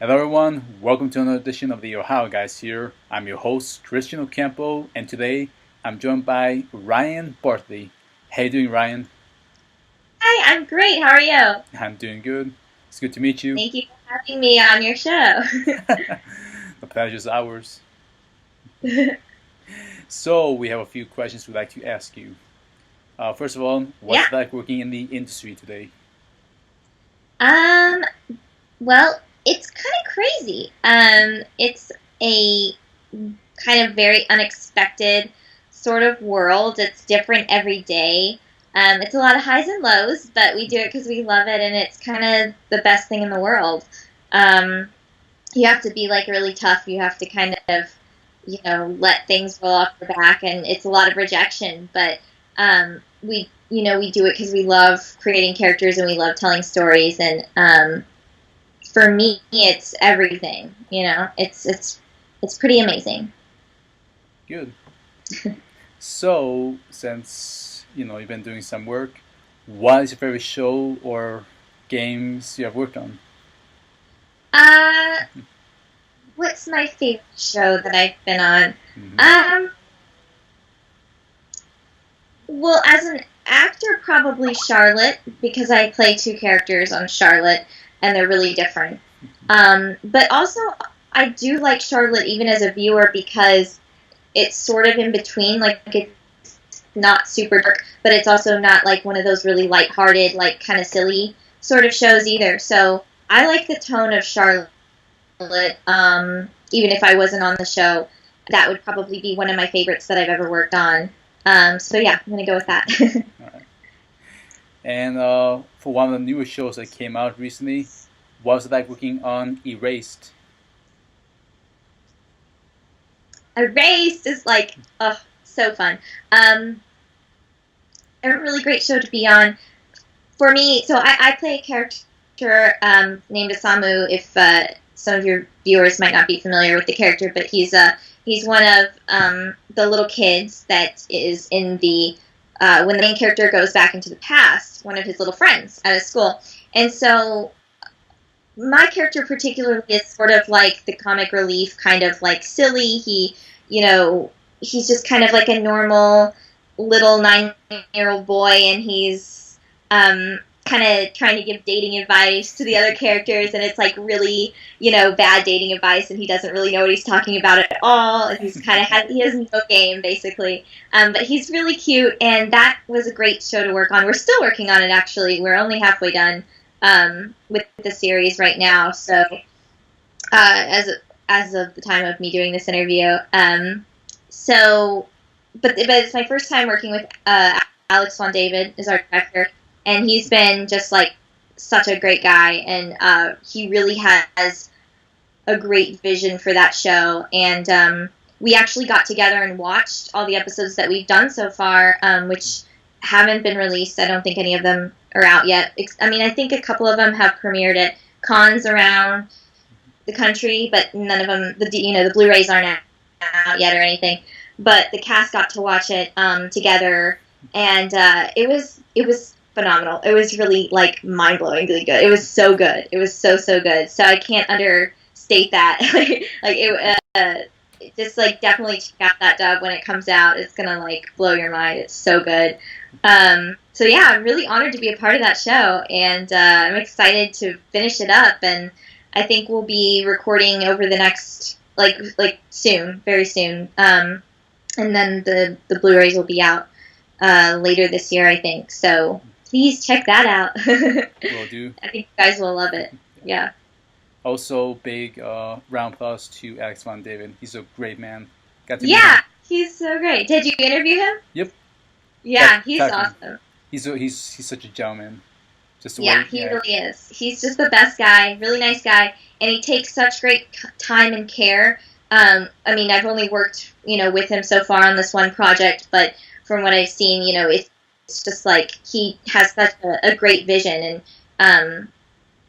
Hello everyone, welcome to another edition of the Ohio Guys here. I'm your host, Christian Ocampo, and today I'm joined by Ryan Bartley. How you doing, Ryan? Hi, I'm great. How are you? I'm doing good. It's good to meet you. Thank you for having me on your show. The pleasure's ours. So, we have a few questions we'd like to ask you. First of all, what's Yeah. it like working in the industry today? Um, well, it's kind of crazy. It's a kind of very unexpected sort of world. It's different every day. It's a lot of highs and lows, but we do it because we love it, and it's kind of the best thing in the world. Um, you have to be like really tough. You have to kind of, let things roll off your back, and it's a lot of rejection. But we do it because we love creating characters and we love telling stories. And for me, it's everything. It's pretty amazing. Good. So, since you've been doing some work, what is your favorite show or games you have worked on? Uh, what's my favorite show that I've been on? Hmm. Um, Well, as an actor, probably Charlotte, because I play two characters on Charlotte, and they're really different. But also, I do like Charlotte even as a viewer because it's sort of in between. Like, it's not super dark, but it's also not like one of those really lighthearted, like kind of silly sort of shows either. So I like the tone of Charlotte. Even if I wasn't on the show, that would probably be one of my favorites that I've ever worked on. So yeah, I'm gonna go with that. All right. And for one of the newest shows that came out recently, what was it like working on Erased? Erased is like, oh, so fun. Um, a really great show to be on. For me, so I play a character named Asamu. If some of your viewers might not be familiar with the character, but he's one of the little kids that is in the when the main character goes back into the past, one of his little friends at a school, and so my character particularly is sort of like the comic relief, kind of like silly. You know, he's just kind of like a normal little 9-year old boy, and he's kind of trying to give dating advice to the other characters, and it's like really, bad dating advice, and he doesn't really know what he's talking about at all, and he has no game basically. But he's really cute, and that was a great show to work on. We're still working on it actually. We're only halfway done with the series right now. So as of the time of me doing this interview, so but it's my first time working with Alex Von David is our director, and he's been just like such a great guy, and he really has a great vision for that show. And we actually got together and watched all the episodes that we've done so far, which haven't been released. I don't think any of them are out yet. I mean, I think a couple of them have premiered at cons around the country, but none of them, the Blu-rays aren't out yet or anything. But the cast got to watch it together, and it was phenomenal. It was really like mind-blowingly good. It was so good. It was so good. So I can't understate that. like it. Just like definitely check out that dub when it comes out. It's gonna like blow your mind. It's so good. So yeah, I'm really honored to be a part of that show, and I'm excited to finish it up. And I think we'll be recording over the next soon, very soon. And then the Blu-rays will be out later this year, I think. So please check that out. Will do. I think you guys will love it. Yeah. Yeah. Also, big round applause to Alex Von David. He's a great man. Got to meet Yeah, him. he's so great. Did you interview him? Yep. Yeah, he's Talking. awesome. He's such a gentleman. Just the Yeah, way. he Yeah. really is. He's just the best guy, really nice guy, and he takes such great time and care. I mean, I've only worked, with him so far on this one project, but from what I've seen, it's just like he has such a great vision, and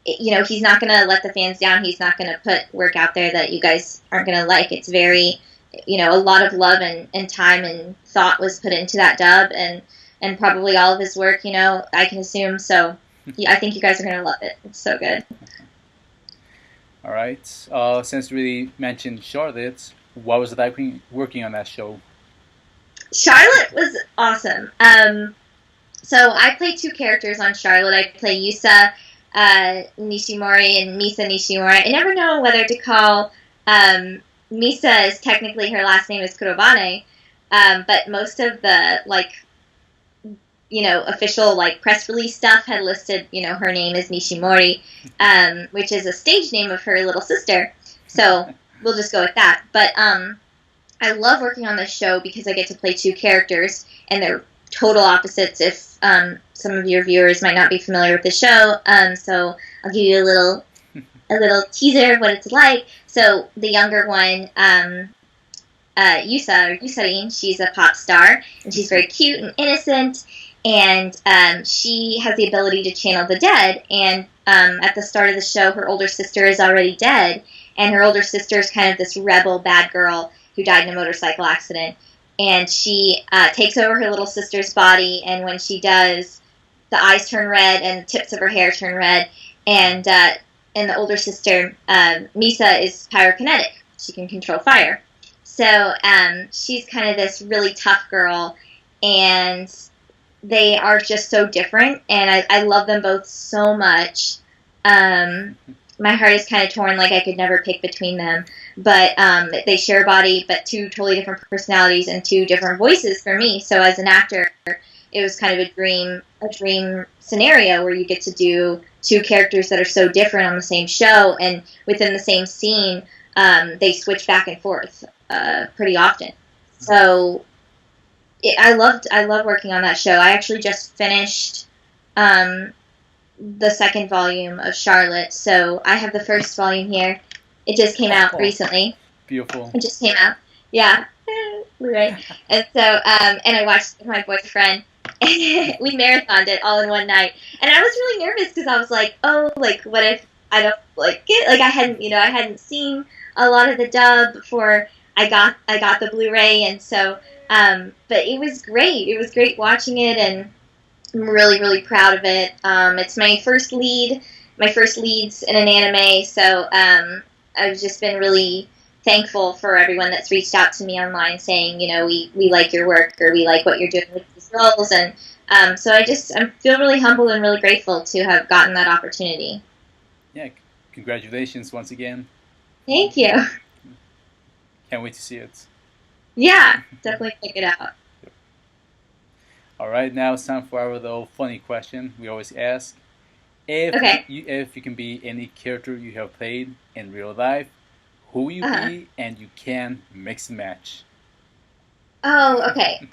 he's not gonna let the fans down. He's not gonna put work out there that you guys aren't gonna like. It's very, a lot of love and time and thought was put into that dub, and probably all of his work, I can assume. So yeah, I think you guys are going to love it. It's so good. All right. Since we really mentioned Charlotte, what was it like working on that show? Charlotte was awesome. So I play two characters on Charlotte. I play Yusa Nishimori and Misa Nishimori. I never know whether to call Misa is technically her last name is Kurobane, but most of the official press release stuff had listed her name is Nishimori, which is a stage name of her little sister. So we'll just go with that. But I love working on this show because I get to play two characters, and they're total opposites. If some of your viewers might not be familiar with the show, so I'll give you a little teaser of what it's like. So the younger one, Yusa or Yusarin, she's a pop star, and she's very cute and innocent, and she has the ability to channel the dead. And at the start of the show, her older sister is already dead, and her older sister is kind of this rebel bad girl who died in a motorcycle accident. And she takes over her little sister's body, and when she does, the eyes turn red and the tips of her hair turn red. And the older sister, Misa, is pyrokinetic. She can control fire. So she's kind of this really tough girl, and they are just so different, and I love them both so much. My heart is kind of torn, like I could never pick between them. But they share a body, but two totally different personalities and two different voices for me. So as an actor, it was kind of a dream scenario where you get to do two characters that are so different on the same show, and within the same scene, they switch back and forth pretty often. So I love working on that show. I actually just finished the second volume of Charlotte, so I have the first volume here. It just came out recently. Beautiful. It just came out. Yeah. Right. And so, and I watched with my boyfriend. And we marathoned it all in one night. And I was really nervous because I was like, oh, what if I don't like it? I hadn't seen a lot of the dub before I got the Blu-ray. And so, but it was great. It was great watching it, and I'm really, really proud of it. It's my first leads in an anime. So, I've just been really thankful for everyone that's reached out to me online saying, we like your work, or we like what you're doing with these roles. And so I feel really humbled and really grateful to have gotten that opportunity. Yeah, congratulations once again. Thank you. Can't wait to see it. Yeah, definitely check it out. All right, now it's time for our little funny question we always ask. If you can be any character you have played in real life, who will you be, and you can mix and match? Oh, okay.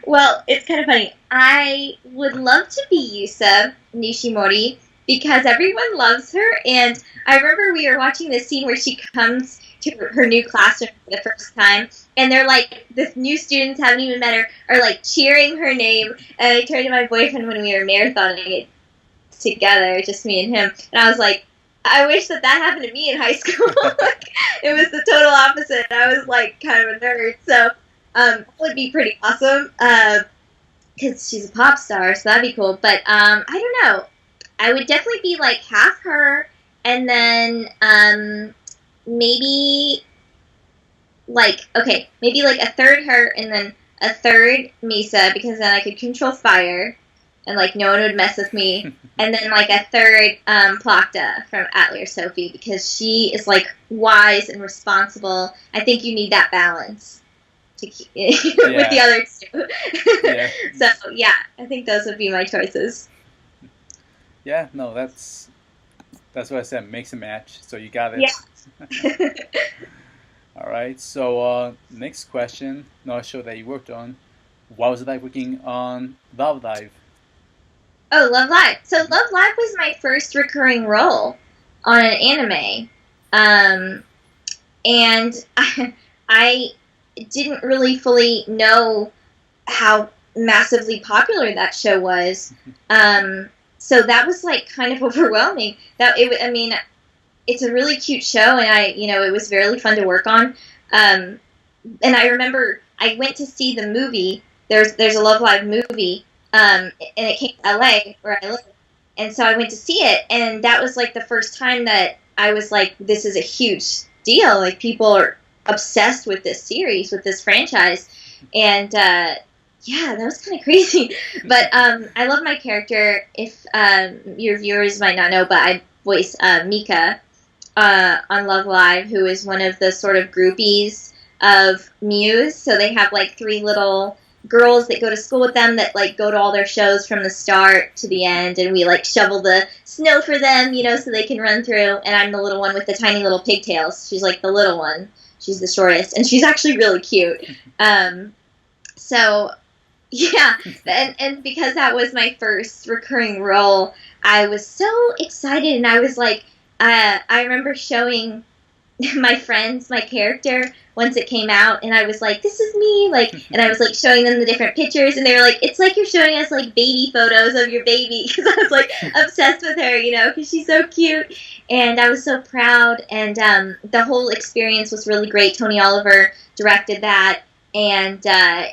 Well, it's kind of funny. I would love to be Yusa Nishimori because everyone loves her, and I remember we were watching this scene where she comes to her new classroom for the first time, and they're the new students haven't even met her, are cheering her name. And I turned to my boyfriend when we were marathoning it together, just me and him, and I was like, I wish that happened to me in high school. It was the total opposite. I was kind of a nerd, so it would be pretty awesome because she's a pop star, so that'd be cool. But I don't know. I would definitely be half her, and then maybe a third her and then a third Misa, because then I could control fire and no one would mess with me. And then a third Plakta from Atelier Sophie, because she is wise and responsible. I think you need that balance to keep with the other two. Yeah. So yeah, I think those would be my choices. Yeah, no, that's what I said. Mix and match. So you got it. Yeah. All right. So next question. Another show that you worked on. What was it like working on Love Live? Oh, Love Live. So Love Live was my first recurring role on an anime. And I didn't really fully know how massively popular that show was. So that was kind of overwhelming. It's a really cute show, and it was really fun to work on. And I remember I went to see the movie. There's a Love Live movie, and it came to LA where I live. And so I went to see it, and that was like the first time that I was like, this is a huge deal. Like, people are obsessed with this series, with this franchise. And yeah, that was kind of crazy. But I love my character. If your viewers might not know, but I voice Mika on Love Live, who is one of the sort of groupies of Muse. So they have like 3 little girls that go to school with them that like go to all their shows from the start to the end, and we like shovel the snow for them, you know, so they can run through. And I'm the little one with the tiny little pigtails. She's like the little one. She's the shortest, and she's actually really cute. So yeah, and because that was my first recurring role, I was so excited, and I was like, I remember showing my friends my character once it came out, and I was like, this is me, like, and I was like showing them the different pictures, and they were like, it's like you're showing us like baby photos of your baby, because I was like obsessed with her, you know, because she's so cute. And I was so proud, and the whole experience was really great. Tony Oliver directed that, and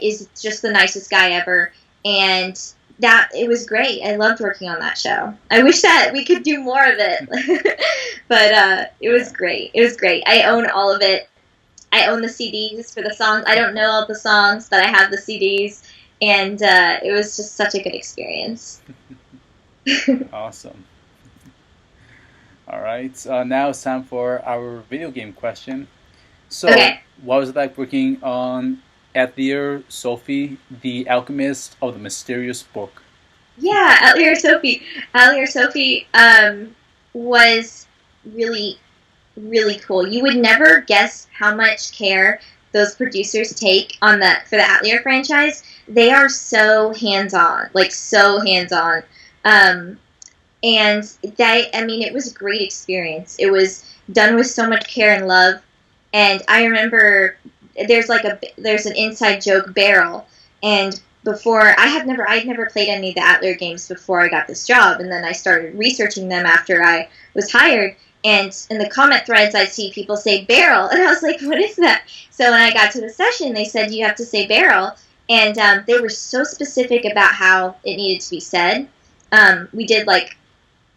is just the nicest guy ever, and that it was great. I loved working on that show. I wish that we could do more of it. But it was great. It was great. I own all of it. I own the CDs for the songs. I don't know all the songs, but I have the CDs, and it was just such a good experience. Awesome. All right. Now it's time for our video game question. So, okay. What was it like working on Atelier Sophie, the Alchemist of the Mysterious Book? Yeah, Atelier Sophie. Atelier Sophie was really, really cool. You would never guess how much care those producers take on for the Atelier franchise. They are so hands-on, like so hands-on. And it was a great experience. It was done with so much care and love. And I remember there's an inside joke barrel, and I'd never played any of the Atelier games before I got this job, and then I started researching them after I was hired, and in the comment threads I'd see people say barrel, and I was like, what is that? So when I got to the session, they said you have to say barrel, and they were so specific about how it needed to be said. We did like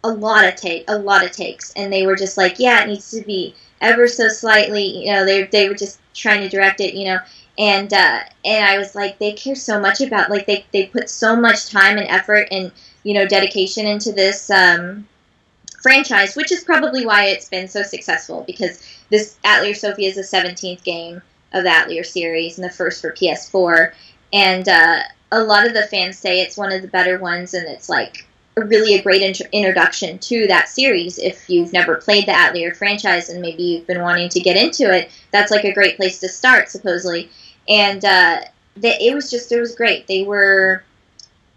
a lot of takes, and they were just like, yeah, it needs to be ever so slightly, you know, they were just trying to direct it, you know, and I was like, they care so much about, like, they put so much time and effort and, you know, dedication into this franchise, which is probably why it's been so successful, because this Atelier Sophie is the 17th game of the Atelier series and the first for PS4, and a lot of the fans say it's one of the better ones, and it's like really a great introduction to that series. If you've never played the Atelier franchise and maybe you've been wanting to get into it, that's like a great place to start, supposedly. And it was great. They were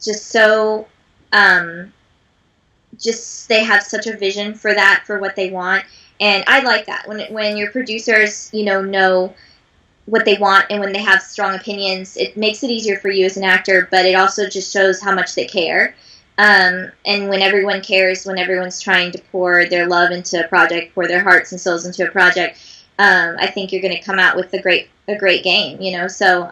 just so they have such a vision for what they want, and I like that when your producers, you know what they want, and when they have strong opinions, it makes it easier for you as an actor, but it also just shows how much they care. And when everyone cares, when everyone's trying to pour their love into a project, pour their hearts and souls into a project, I think you're going to come out with a great game, you know. So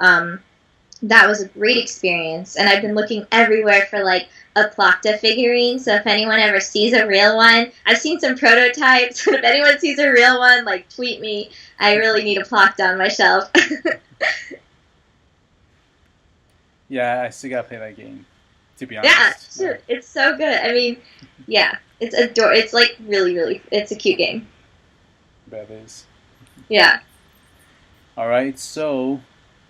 that was a great experience, and I've been looking everywhere for like a Plakta figurine. So if anyone ever sees a real one, I've seen some prototypes, but if anyone sees a real one, like, tweet me. I really need a Plakta on my shelf. Yeah, I still gotta play that game, to be honest. Yeah, sure. It's so good. I mean, yeah, it's like really, it's a cute game. That is. Yeah. All right. So,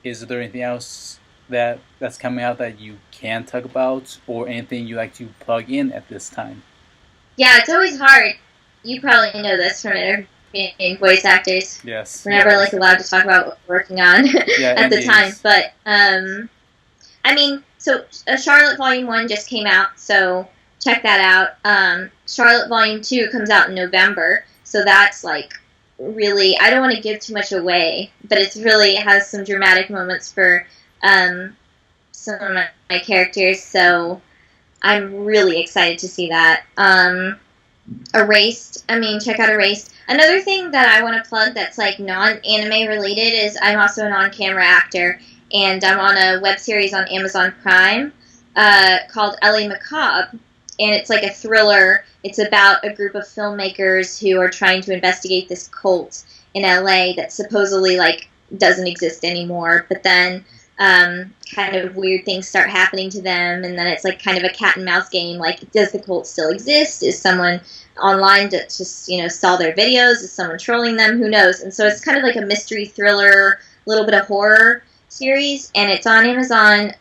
is there anything else that's coming out that you can talk about, or anything you like to plug in at this time? Yeah, it's always hard. You probably know this from interviewing voice actors. Yes. We're never like allowed to talk about what we're working on at the time. But I mean, so Charlotte Volume 1 just came out, so check that out. Charlotte Volume 2 comes out in November, so that's like really, I don't want to give too much away, but it has some dramatic moments for some of my characters, so I'm really excited to see that. Erased, check out Erased. Another thing that I want to plug that's like non-anime related is I'm also an on-camera actor, and I'm on a web series on Amazon Prime called LA Macabre, and it's like a thriller. It's about a group of filmmakers who are trying to investigate this cult in LA that supposedly like doesn't exist anymore, but then kind of weird things start happening to them, and then it's like kind of a cat and mouse game. Like, does the cult still exist? Is someone online that just saw their videos? Is someone trolling them? Who knows? And so it's kind of like a mystery thriller, a little bit of horror series, and it's on Amazon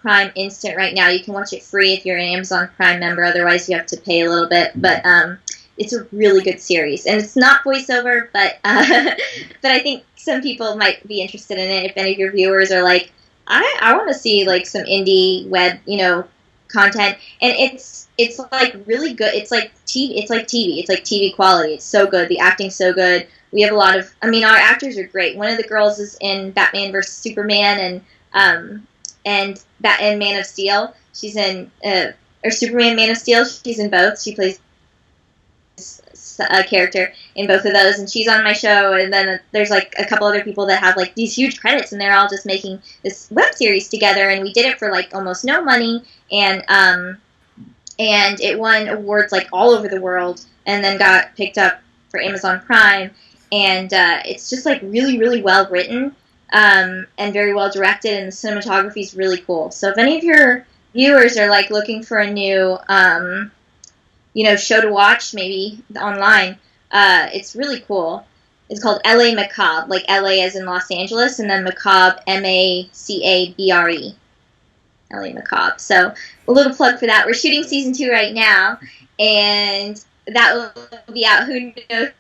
Prime Instant right now. You can watch it free if you're an Amazon Prime member. Otherwise, you have to pay a little bit. But it's a really good series, and it's not voiceover, but but I think some people might be interested in it. If any of your viewers are like, I want to see like some indie web, content, and it's like really good. It's like TV. It's like TV. It's like TV quality. It's so good. The acting's so good. We have a lot of. I mean, our actors are great. One of the girls is in Batman vs Superman and Man of Steel. She's in or Superman, Man of Steel. She's in both. She plays a character in both of those, and she's on my show. And then there's like a couple other people that have like these huge credits, and they're all just making this web series together. And we did it for like almost no money, and it won awards like all over the world, and then got picked up for Amazon Prime. And it's just like really, really well written and very well directed, and the cinematography is really cool. So if any of your viewers are like looking for a new show to watch, maybe online, it's really cool. It's called LA Macabre, like LA as in Los Angeles, and then Macabre, Macabre. LA Macabre. So a little plug for that. We're shooting season 2 right now, and that will be out who knows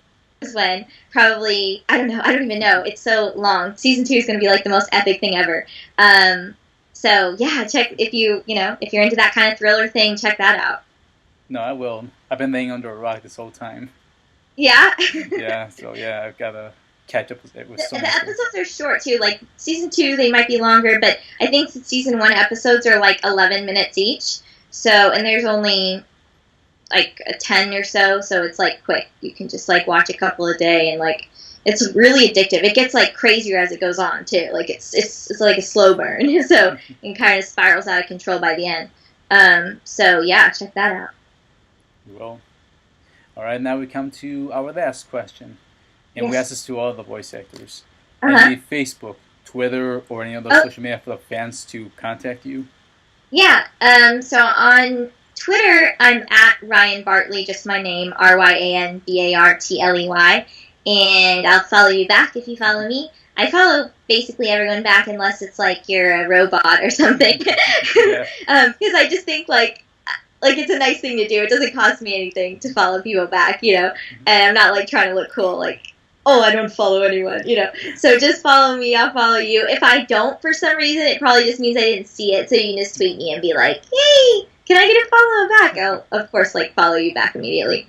when. Probably, I don't know. I don't even know. It's so long. Season 2 is going to be like the most epic thing ever. So yeah, check if if you're into that kind of thriller thing, check that out. No, I will. I've been laying under a rock this whole time. Yeah. Yeah. So yeah, I've got to catch up with it. The episodes are short too. Like season 2, they might be longer, but I think season 1 episodes are like 11 minutes each. So, and there's only like 10 or so, so it's like quick. You can just like watch a couple a day, and like it's really addictive. It gets like crazier as it goes on too. Like it's like a slow burn, so it kind of spirals out of control by the end. So yeah, check that out. We will. All right, now we come to our last question, and we ask this to all the voice actors. Any Facebook, Twitter, or any other social media for the fans to contact you? Yeah. So on Twitter, I'm at Ryan Bartley, just my name, RyanBartley, and I'll follow you back if you follow me. I follow basically everyone back unless it's like you're a robot or something, because I just think like it's a nice thing to do. It doesn't cost me anything to follow people back, and I'm not like trying to look cool, like, oh, I don't follow anyone, So just follow me, I'll follow you. If I don't for some reason, it probably just means I didn't see it, so you can just tweet me and be like, hey, can I get a follow back? I'll, of course, like, follow you back immediately.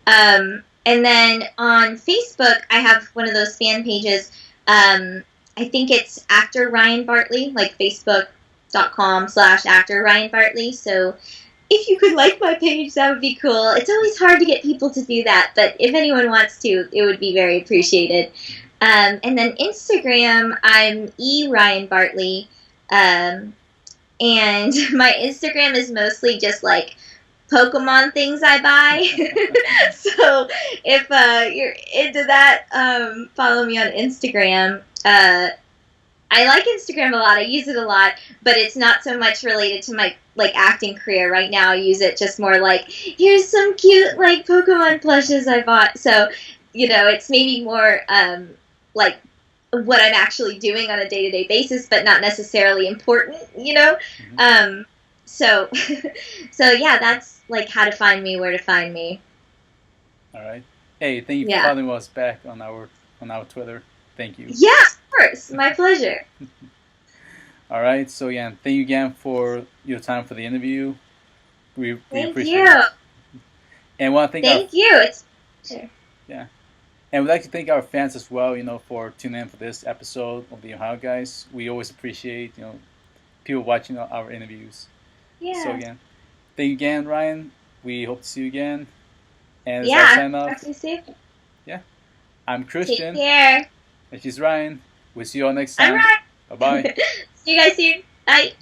And then on Facebook, I have one of those fan pages. I think it's Actor Ryan Bartley, like facebook.com/Actor Ryan Bartley, so if you could like my page, that would be cool. It's always hard to get people to do that, but if anyone wants to, it would be very appreciated. And then Instagram, I'm Ryan Bartley, and my Instagram is mostly just like Pokemon things I buy. So if you're into that, follow me on Instagram. I like Instagram a lot. I use it a lot, but it's not so much related to my like acting career right now. I use it just more like, here's some cute like Pokemon plushes I bought. So, it's maybe more like what I'm actually doing on a day-to-day basis, but not necessarily important, So yeah, that's like how to find me, where to find me. All right. Hey, thank you for following us back on our Twitter. Thank you. Yeah, of course. My pleasure. All right. So, yeah, thank you again for your time for the interview. We appreciate it. And want to thank you. It's sure. Yeah. And we'd like to thank our fans as well, for tuning in for this episode of the Ohio Guys. We always appreciate, people watching our interviews. Yeah. So, again, thank you again, Ryan. We hope to see you again. And sign off. Yeah. I'm Christian. Take care. And she's Ryan. We'll see you all next time. All right. Bye-bye. See you guys soon. Bye.